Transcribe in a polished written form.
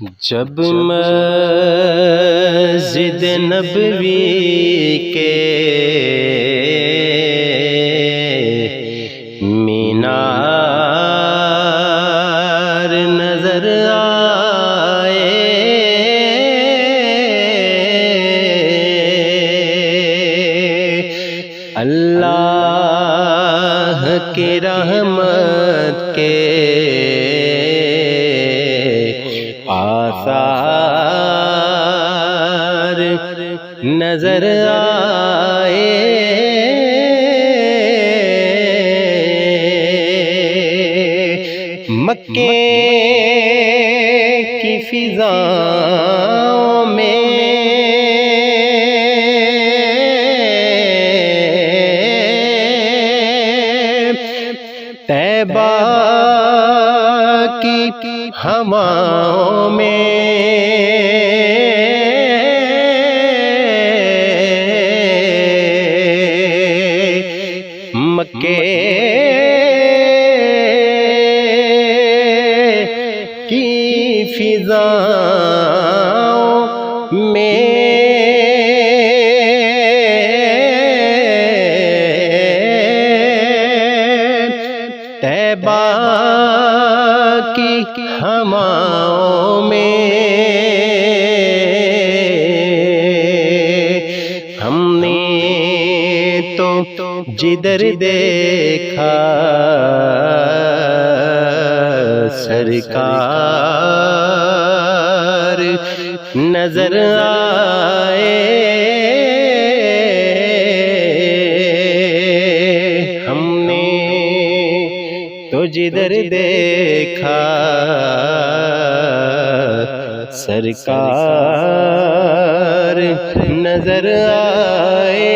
جب مسجد نبوی کے مینار نظر آئے، اللہ کی رحمت کے آثار نظر آئے، مکے کی فضاؤں میں طیبہ کی ہواؤں میں مکے کی فضاؤں میں طیبہ کی ہواؤں میں ہم نے تو جدھر دیکھا سرکار نظر آئے، ہم نے تو جدھر دیکھا سرکار نظر آئے۔